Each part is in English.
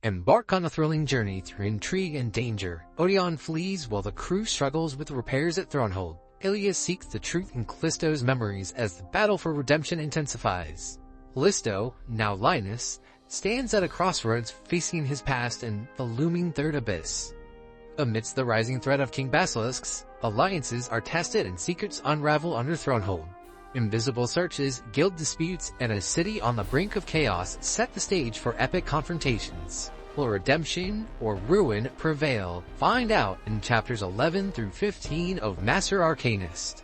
Embark on a thrilling journey through intrigue and danger. Odion flees while the crew struggles with repairs at Thronehold. Illia seeks the truth in Calisto's memories as the battle for redemption intensifies. Calisto, now Linus, stands at a crossroads facing his past and the looming Third Abyss. Amidst the rising threat of King Basilisks, alliances are tested and secrets unravel under Thronehold. Invisible searches, guild disputes, and a city on the brink of chaos set the stage for epic confrontations. Will redemption or ruin prevail? Find out in chapters 11 through 15 of Master Arcanist.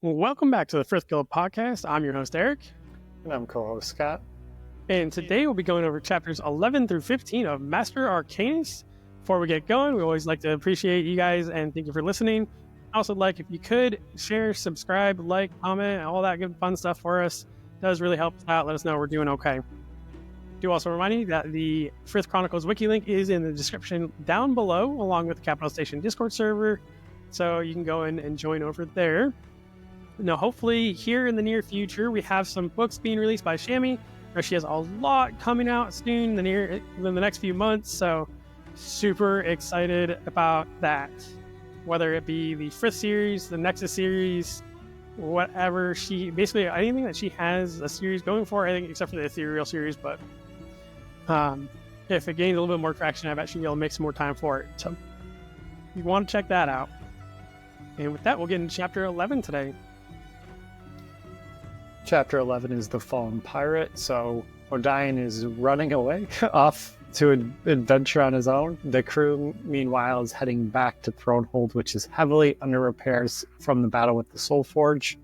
Welcome back to the Frith Guild podcast. I'm your host, Eric. And I'm co-host, Scott. And today we'll be going over chapters 11 through 15 of Master Arcanist. Before we get going, we always like to appreciate you guys and thank you for listening. Also, if you could, share, subscribe, comment, all that good fun stuff for us. It does really help us out. Let us know we're doing okay. Do also remind you that the Frith Chronicles Wiki link is in the description down below, along with the Capital Station Discord server. So you can go in and join over there. Now, hopefully, here in the near future, we have some books being released by Shammy. She has a lot coming out soon in the next few months. So super excited about that. Whether it be the Frith series, the Nexus series, whatever basically anything that she has a series going for, I think, except for the Ethereal series, but if it gains a little bit more traction, I bet she'll be able to make some more time for it. So you want to check that out. And with that, we'll get into chapter 11 today. Chapter 11 is the Fallen Pirate, so Odion is running away off to an adventure on his own. The crew, meanwhile, is heading back to Thronehold, which is heavily under repairs from the battle with the Soul Forge.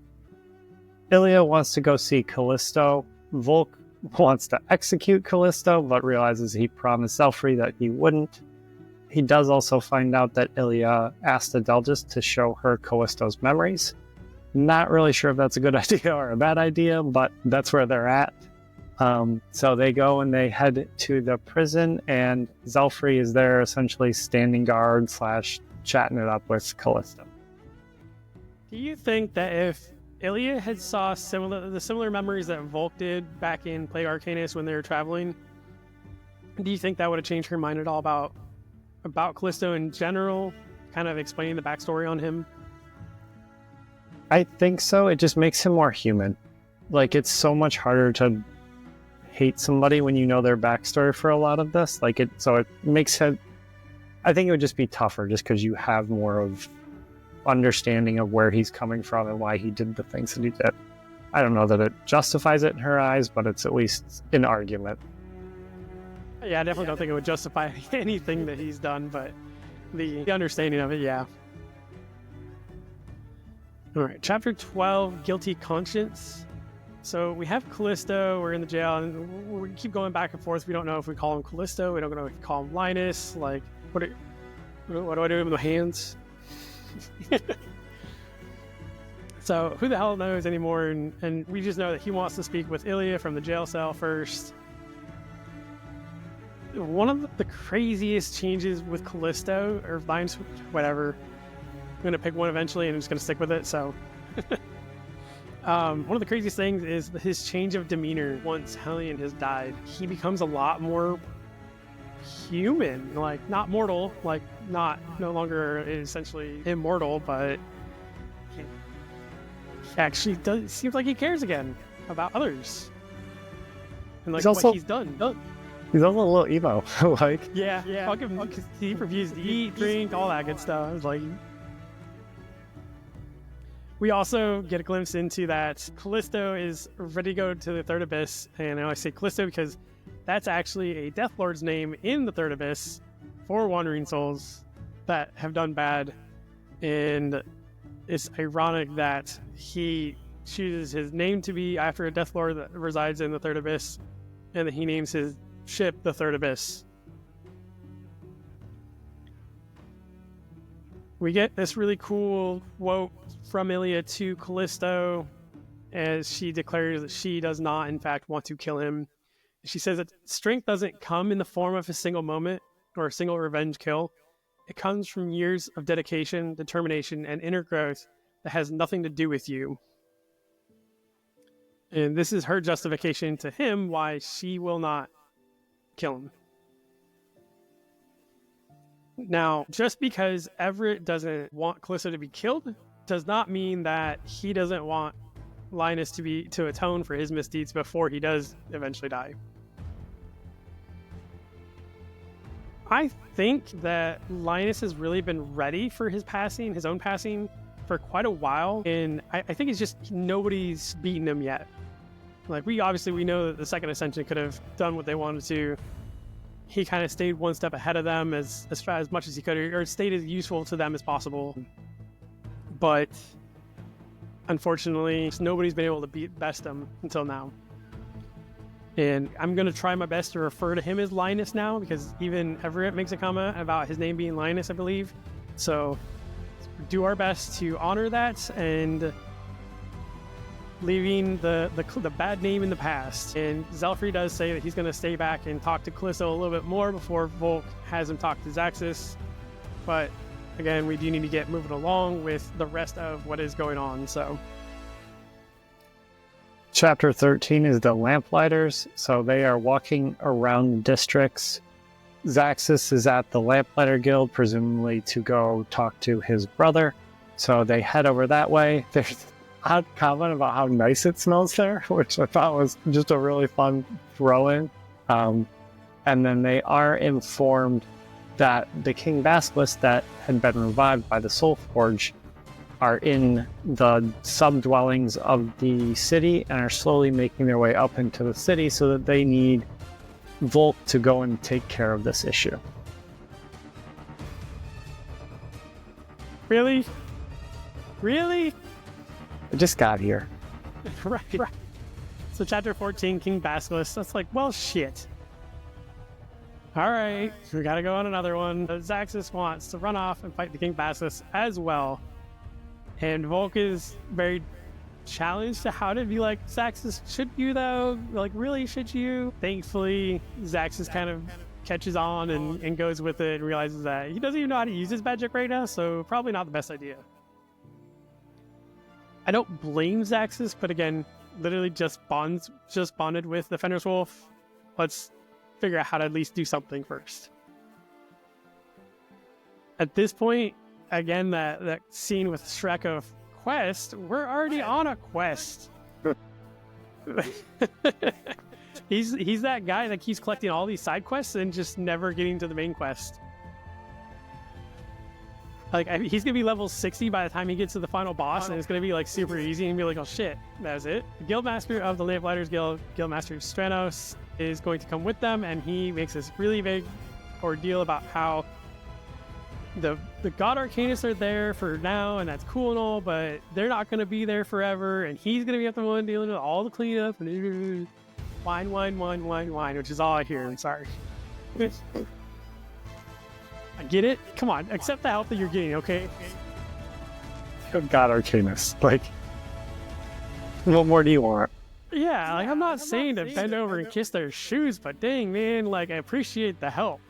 Illia wants to go see Calisto. Volk wants to execute Calisto, but realizes he promised Zelfrey that he wouldn't. He does also find out that Illia asked Adelgis to show her Callisto's memories. Not really sure if that's a good idea or a bad idea, but that's where they're at. So they go and they head to the prison, and Zelfrey is there essentially standing guard / chatting it up with Calisto. Do you think that if Illia had saw the similar memories that Volk did back in Plague Arcanist when they were traveling, do you think that would have changed her mind at all about Calisto in general, kind of explaining the backstory on him? I think so. It just makes him more human. It's so much harder to hate somebody when you know their backstory for a lot of this. So it makes it, I think it would just be tougher just because you have more of understanding of where he's coming from and why he did the things that he did. I don't know that it justifies it in her eyes, but it's at least an argument. Yeah, I definitely don't think it would justify anything that he's done, but the understanding of it, yeah. All right, chapter 12, Guilty Conscience. So we have Calisto, we're in the jail, and we keep going back and forth. We don't know if we call him Calisto, we don't know if we call him Linus. What do I do with my hands? So who the hell knows anymore? And we just know that he wants to speak with Illia from the jail cell first. One of the craziest changes with Calisto, or Linus, whatever. I'm going to pick one eventually, and I'm just going to stick with it, so... one of the craziest things is his change of demeanor once Hellion has died. He becomes a lot more human, not mortal, no longer essentially immortal, but he actually seems like he cares again about others. And he's also, what he's done. He's also a little emo. Yeah. He refused to eat, drink, all that good stuff. We also get a glimpse into that Calisto is ready to go to the Third Abyss, and I say Calisto because that's actually a Death Lord's name in the Third Abyss for wandering souls that have done bad, and it's ironic that he chooses his name to be after a Death Lord that resides in the Third Abyss, and that he names his ship the Third Abyss. We get this really cool quote from Illia to Calisto as she declares that she does not, in fact, want to kill him. She says that strength doesn't come in the form of a single moment or a single revenge kill. It comes from years of dedication, determination, and inner growth that has nothing to do with you. And this is her justification to him why she will not kill him. Now, just because Everett doesn't want Calisto to be killed does not mean that he doesn't want Linus to atone for his misdeeds before he does eventually die. I think that Linus has really been ready for his own passing, for quite a while, and I think it's just nobody's beaten him yet. Like, we know that the Second Ascension could have done what they wanted to. He kind of stayed one step ahead of them as much as he could, or stayed as useful to them as possible. But unfortunately, nobody's been able to best him until now. And I'm going to try my best to refer to him as Linus now, because even Everett makes a comment about his name being Linus, I believe. So do our best to honor that and leaving the bad name in the past. And Zelfrey does say that he's going to stay back and talk to Calisto a little bit more before Volk has him talk to Zaxxas. But again, we do need to get moving along with the rest of what is going on. So Chapter 13 is the Lamplighters. So they are walking around districts. Zaxxas is at the Lamplighter Guild, presumably to go talk to his brother. So they head over that way. There's odd comment about how nice it smells there, which I thought was just a really fun throw-in. And then they are informed that the King Basilisks that had been revived by the Soul Forge are in the sub-dwellings of the city and are slowly making their way up into the city, so that they need Volk to go and take care of this issue. Really? Really? I just got here. Right. So chapter 14, King Basilisks. That's like, well, shit. All right, we gotta go on another one. Zaxxas wants to run off and fight the King Basilisks as well. And Volk is very challenged to how to be like, Zaxxas, should you though? Like, really, should you? Thankfully, Zaxxas kind of catches on and goes with it and realizes that he doesn't even know how to use his magic right now, so probably not the best idea. I don't blame Zaxxas, but again, literally just bonded with the Fenris Wolf. Let's figure out how to at least do something first. At this point, again, that scene with Shrek of quest, we're already on a quest. He's that guy that keeps collecting all these side quests and just never getting to the main quest. Like, he's gonna be level 60 by the time he gets to the final boss, and it's gonna be like super easy and be like, oh shit, that's it. The Guildmaster of the Lamplighters Guild, Guildmaster Stranos, is going to come with them, and he makes this really big ordeal about how the God Arcanists are there for now, and that's cool and all, but they're not going to be there forever, and he's going to be the one dealing with all the cleanup and whine, which is all I hear. I'm sorry. I get it. Come on, accept the help that you're getting, okay? God Arcanist. Like, what more do you want? Yeah, like, I'm not saying to bend over and kiss their shoes, but dang, man, like, I appreciate the help.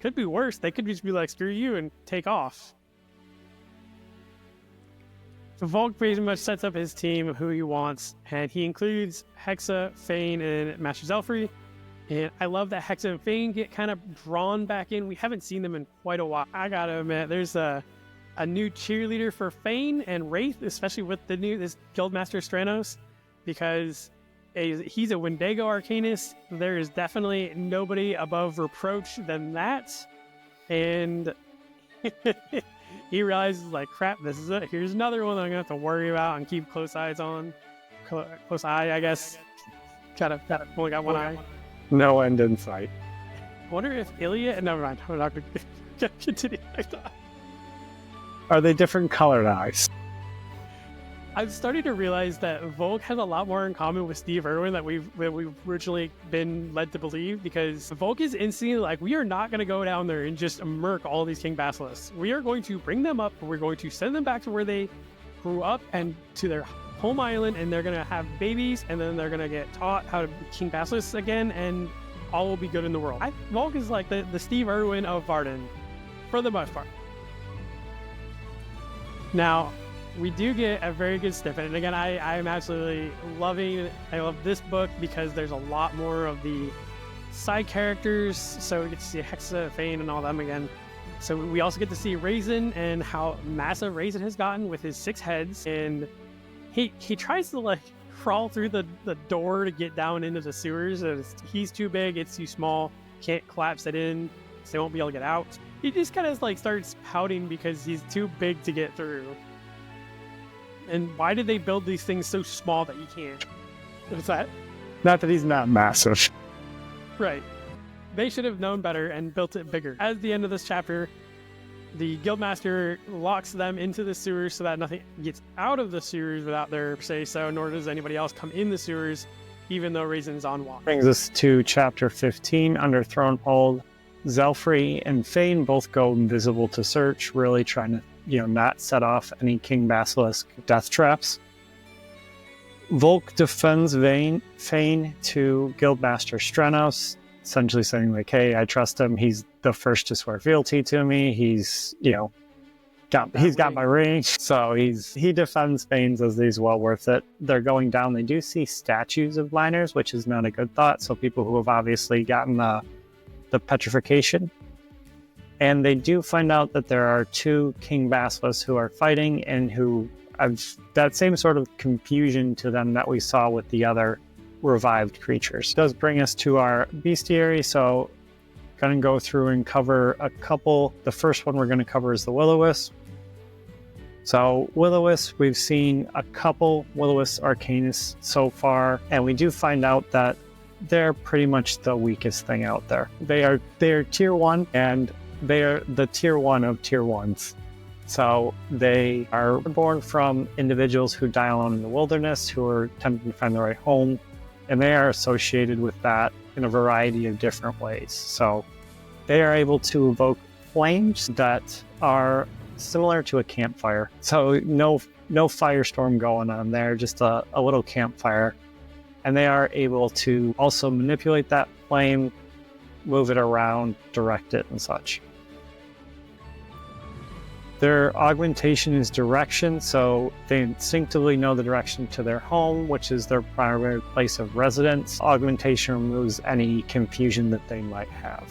Could be worse. They could just be like, screw you, and take off. So Volk pretty much sets up his team of who he wants, and he includes Hexa, Fane, and Master Zelfrey. And I love that Hexa and Fane get kind of drawn back in. We haven't seen them in quite a while. I gotta admit, there's a new cheerleader for Fane and Wraith, especially with this Guildmaster Stranos, because he's a Wendigo Arcanist. There is definitely nobody above reproach than that. And he realizes, like, crap, this is it. Here's another one that I'm going to have to worry about and keep close eyes on. Close eye, I guess. Kind of only got one eye. No end in sight. I wonder if Illia... Never mind. We're not going to continue. Are they different colored eyes? I've started to realize that Volk has a lot more in common with Steve Irwin that we've originally been led to believe, because Volk is instantly like, we are not going to go down there and just murk all these King Basilisks. We are going to bring them up, we're going to send them back to where they grew up and to their home island, and they're going to have babies, and then they're going to get taught how to be King Basilisks again, and all will be good in the world. Volk is like the Steve Irwin of Varden, for the most part. Now, we do get a very good snippet. And again, I'm absolutely I love this book because there's a lot more of the side characters. So we get to see Hexa, Fane, and all them again. So we also get to see Raisin and how massive Raisin has gotten with his 6 heads. And he tries to like crawl through the door to get down into the sewers. And he's too big, it's too small, can't collapse it in, so they won't be able to get out. He just kind of like starts pouting because he's too big to get through. And why did they build these things so small that you can't? What's that? Not that he's not massive. Right. They should have known better and built it bigger. At the end of this chapter, the guildmaster locks them into the sewers so that nothing gets out of the sewers without their say-so, nor does anybody else come in the sewers, even though Raisin's on watch. Brings us to chapter 15 under Thronehold. Zelfrey and Fane both go invisible to search, really trying to, not set off any King Basilisk death traps. Volk defends Fane to Guildmaster Strenos, essentially saying like, hey, I trust him. He's the first to swear fealty to me. He's got my ring. So he defends Fane's as he's well worth it. They're going down. They do see statues of miners, which is not a good thought. So people who have obviously gotten the petrification. And they do find out that there are 2 King Basilisks who are fighting and who have that same sort of confusion to them that we saw with the other revived creatures. It does bring us to our bestiary, so going to go through and cover a couple. The first one we're going to cover is the Will-O-Wisp. So Will-O-Wisp, we've seen a couple Will-O-Wisp Arcanists so far, and we do find out that they're pretty much the weakest thing out there. They are tier 1, and they are the tier 1 of tier 1s. So they are born from individuals who die alone in the wilderness, who are attempting to find the right home, and they are associated with that in a variety of different ways. So they are able to evoke flames that are similar to a campfire. So no firestorm going on there, just a little campfire. And they are able to also manipulate that flame, move it around, direct it, and such. Their augmentation is direction, so they instinctively know the direction to their home, which is their primary place of residence. Augmentation removes any confusion that they might have.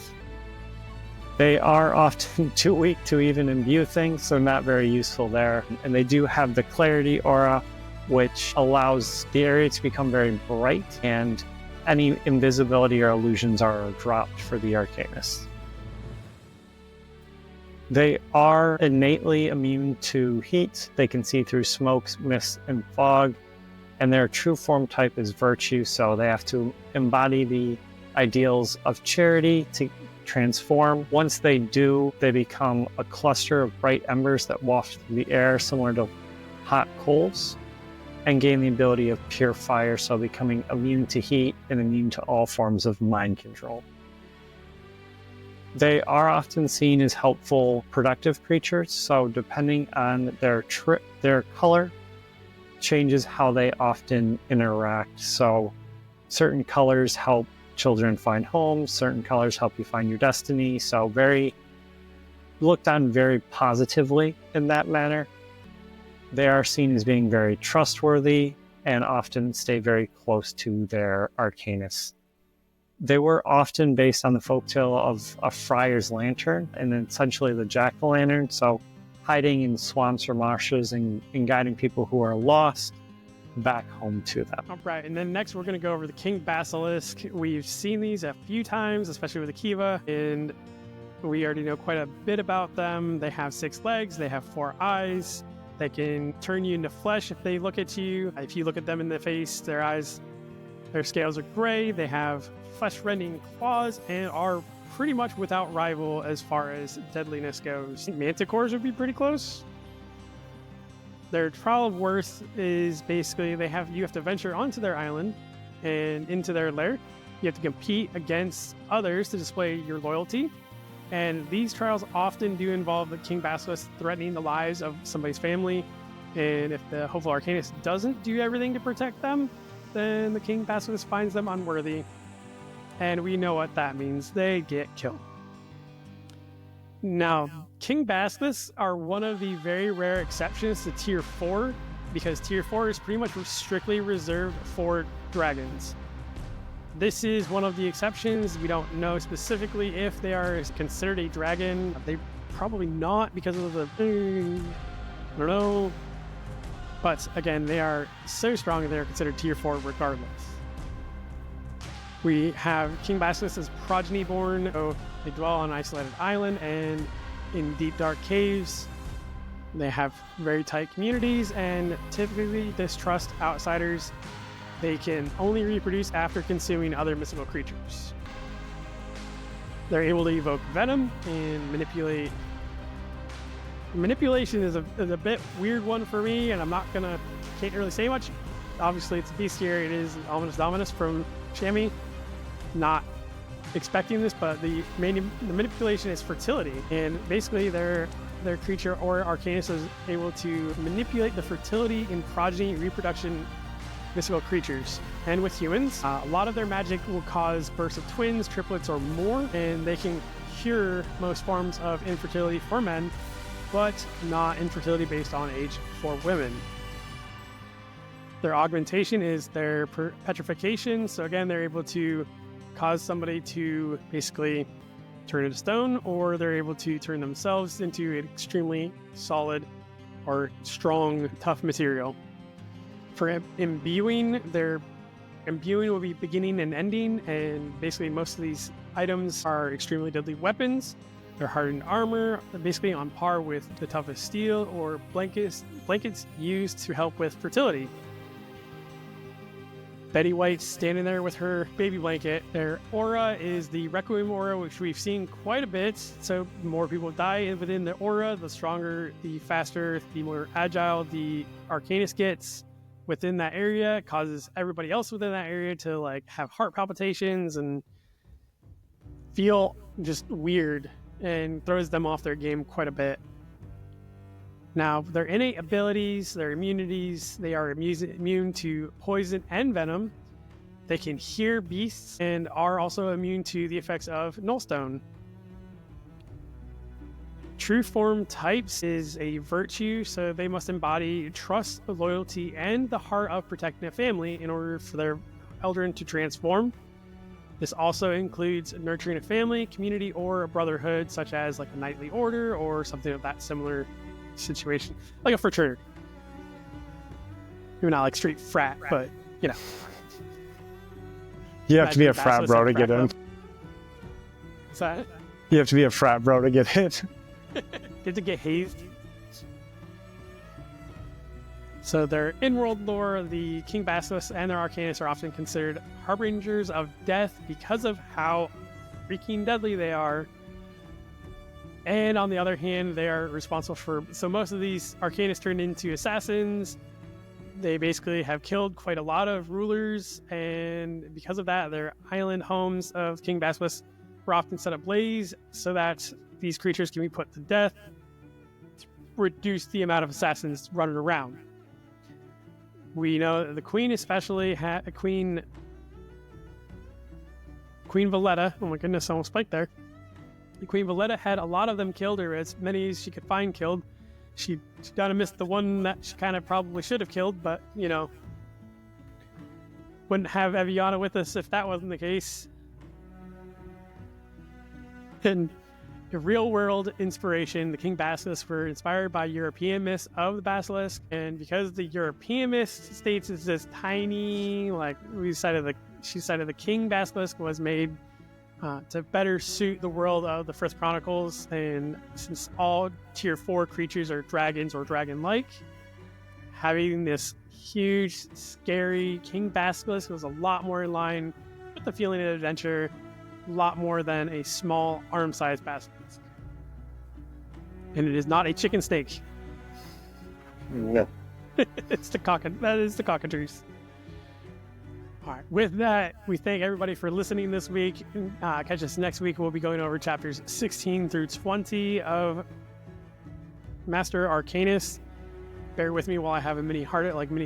They are often too weak to even imbue things, so not very useful there. And they do have the clarity aura, which allows the area to become very bright, and any invisibility or illusions are dropped for the Arcanist. They are innately immune to heat. They can see through smoke, mist, and fog, and their true form type is virtue, so they have to embody the ideals of charity to transform. Once they do, they become a cluster of bright embers that waft through the air, similar to hot coals, and gain the ability of pure fire, so becoming immune to heat and immune to all forms of mind control. They are often seen as helpful, productive creatures, so depending on their color changes how they often interact. So certain colors help children find homes, certain colors help you find your destiny, so very looked on very positively in that manner. They are seen as being very trustworthy and often stay very close to their Arcanists. They were often based on the folktale of a friar's lantern and essentially the jack-o'-lantern, so hiding in swamps or marshes and guiding people who are lost back home to them. All right, and then next we're going to go over the King Basilisk. We've seen these a few times, especially with the Kiva, and we already know quite a bit about them. They have 6 legs, they have 4 eyes, they can turn you into flesh if they look at you. If you look at them in the face, their scales are gray, they have flesh-rending claws, and are pretty much without rival as far as deadliness goes. Manticores would be pretty close. Their trial of worth is basically you have to venture onto their island and into their lair. You have to compete against others to display your loyalty. And these trials often do involve the King Basilisk threatening the lives of somebody's family. And if the hopeful Arcanist doesn't do everything to protect them, then the King Basilisk finds them unworthy. And we know what that means. They get killed. Now, King Basilisks are one of the very rare exceptions to Tier 4, because Tier 4 is pretty much strictly reserved for dragons. This is one of the exceptions. We don't know specifically if they are considered a dragon. They probably not, because of the... I don't know. But again, they are so strong that they are considered Tier 4 regardless. We have King Basilisks as progeny born, so they dwell on an isolated island and in deep dark caves. They have very tight communities and typically distrust outsiders. They can only reproduce after consuming other mystical creatures. They're able to evoke venom and manipulate. Manipulation is a bit weird one for me, and can't really say much. Obviously, it's bestiary. It is Ominous Dominus from Shammy. Not expecting this, but the manipulation is fertility, and basically their creature or Arcanist is able to manipulate the fertility in progeny reproduction mystical creatures. And with humans, a lot of their magic will cause births of twins, triplets, or more, and they can cure most forms of infertility for men, but not infertility based on age for women. Their augmentation is their petrification, so again, they're able to cause somebody to basically turn into stone, or they're able to turn themselves into an extremely solid or strong, tough material. For imbuing, their imbuing will be beginning and ending, and basically most of these items are extremely deadly weapons. They're hardened armor, basically on par with the toughest steel, or blankets used to help with fertility. Betty White's standing there with her baby blanket. Their aura is the Requiem aura, which we've seen quite a bit. So more people die within the aura, the stronger, the faster, the more agile the Arcanist gets within that area. It causes everybody else within that area to have heart palpitations and feel just weird, and throws them off their game quite a bit. Now, their innate abilities, their immunities, they are immune to poison and venom. They can hear beasts and are also immune to the effects of Nullstone. True form types is a virtue, so they must embody trust, loyalty, and the heart of protecting a family in order for their Eldrin to transform. This also includes nurturing a family, community, or a brotherhood, such as a knightly order or something of that similar situation, like a fraternity. Maybe not straight frat, but you have to be a frat bro to get in. What's that? You have to be a frat bro to get in. You have to get hazed. So their in-world lore, the King Basilisks and their Arcanists are often considered harbingers of death because of how freaking deadly they are. And on the other hand, they are responsible for... So most of these Arcanists turned into assassins. They basically have killed quite a lot of rulers, and because of that, their island homes of King Basilisks were often set ablaze so that these creatures can be put to death to reduce the amount of assassins running around. We know that the Queen especially had... Queen Valletta... Oh my goodness, I almost spiked there. The Queen Valletta had a lot of them killed, or as many as she could find killed. She kind of missed the one that she kind of probably should have killed, but, wouldn't have Eviana with us if that wasn't the case. And the real-world inspiration, the King Basilisks were inspired by European myths of the Basilisk, and because the European myth states is this tiny, she cited the King Basilisk was made to better suit the world of the Frith Chronicles, and since all Tier 4 creatures are dragons or dragon-like, having this huge, scary King Basilisk was a lot more in line with the feeling of adventure, a lot more than a small, arm-sized basilisk. And it is not a chicken snake. No. That is the cockatrice. All right. With that, we thank everybody for listening this week. Catch us next week. We'll be going over chapters 16 through 20 of Master Arcanist. Bear with me while I have a mini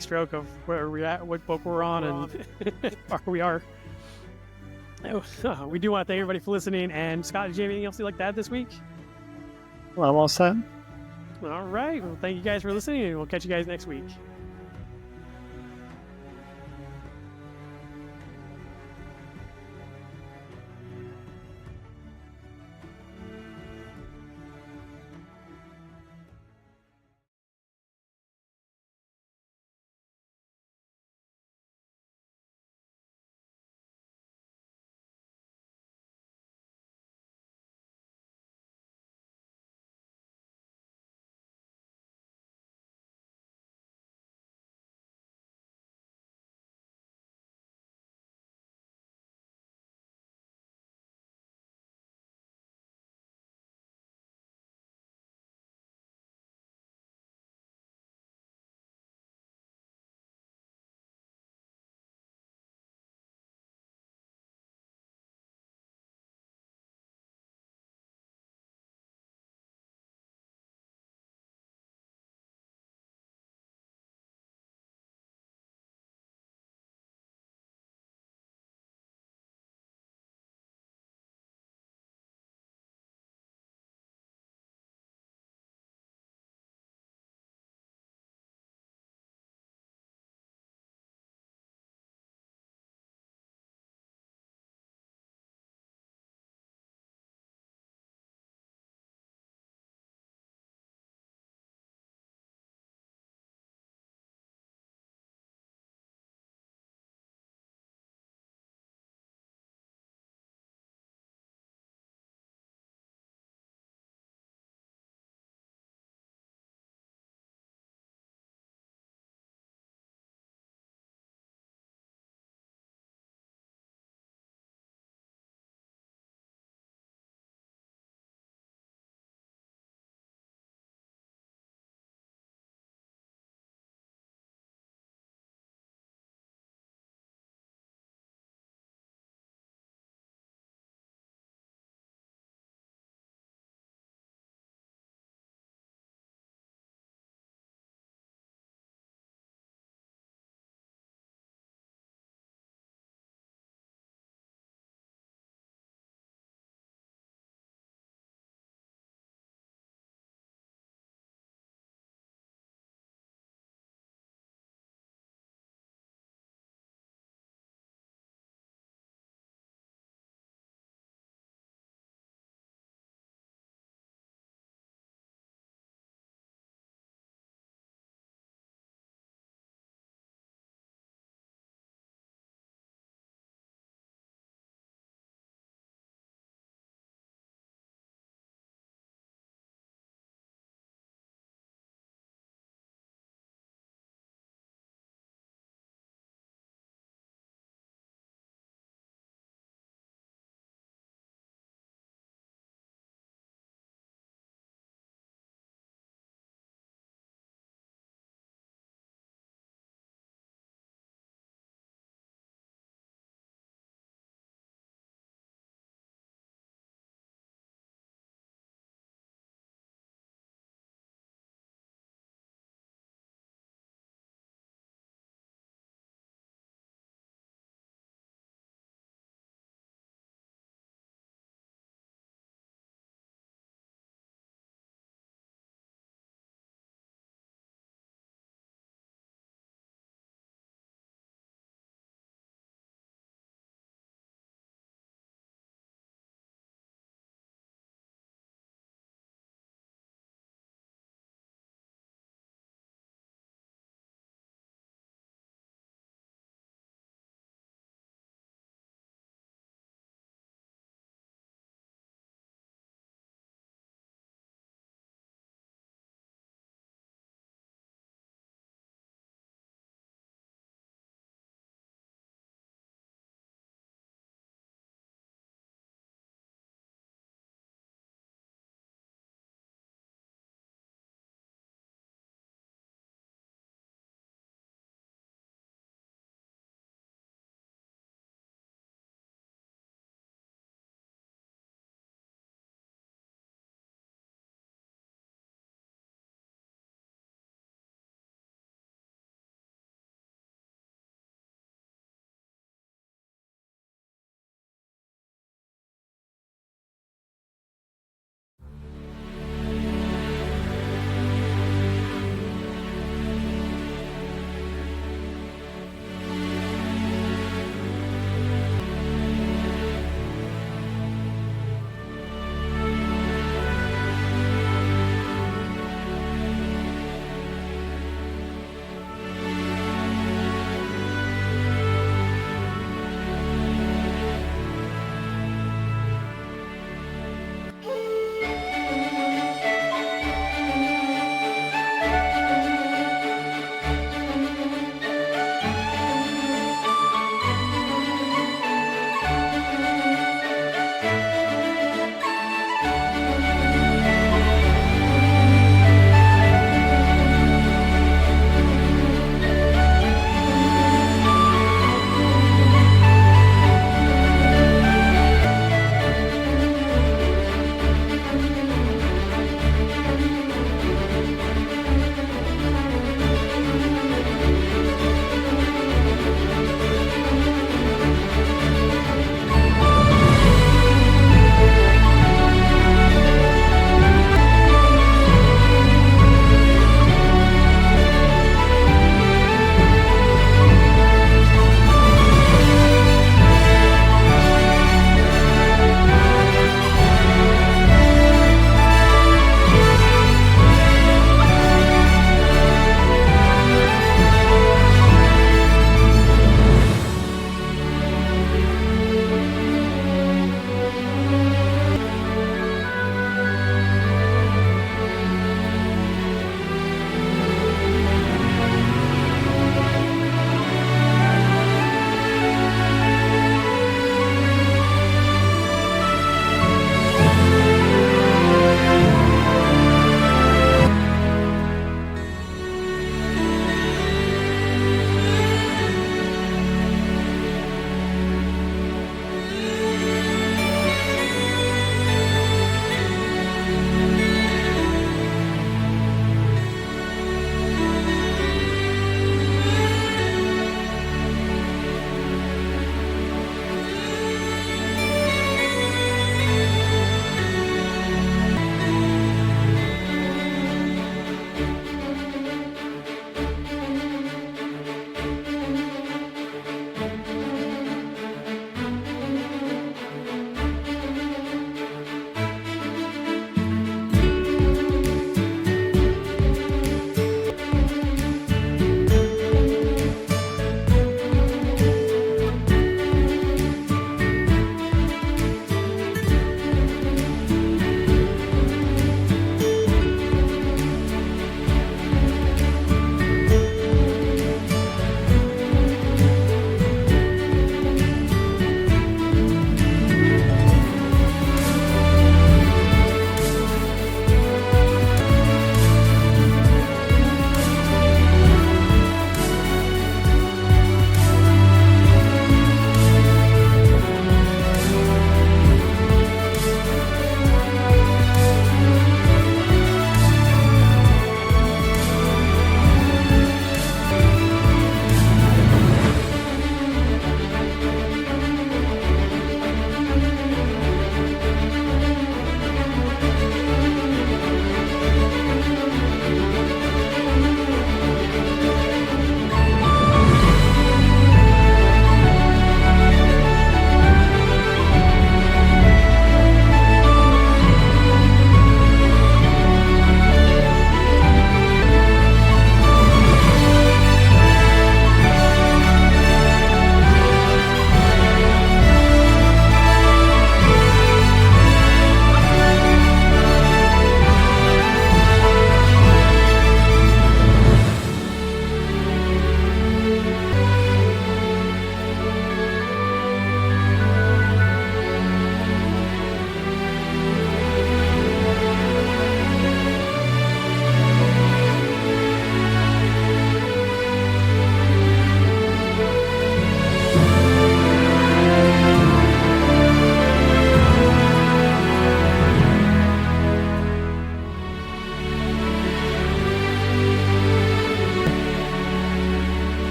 stroke of where we're at, what book we're on, and where we are. We do want to thank everybody for listening. And Scott, did you have anything else you'd like to add this week? I'm all set. All right. Well, thank you guys for listening, and we'll catch you guys next week.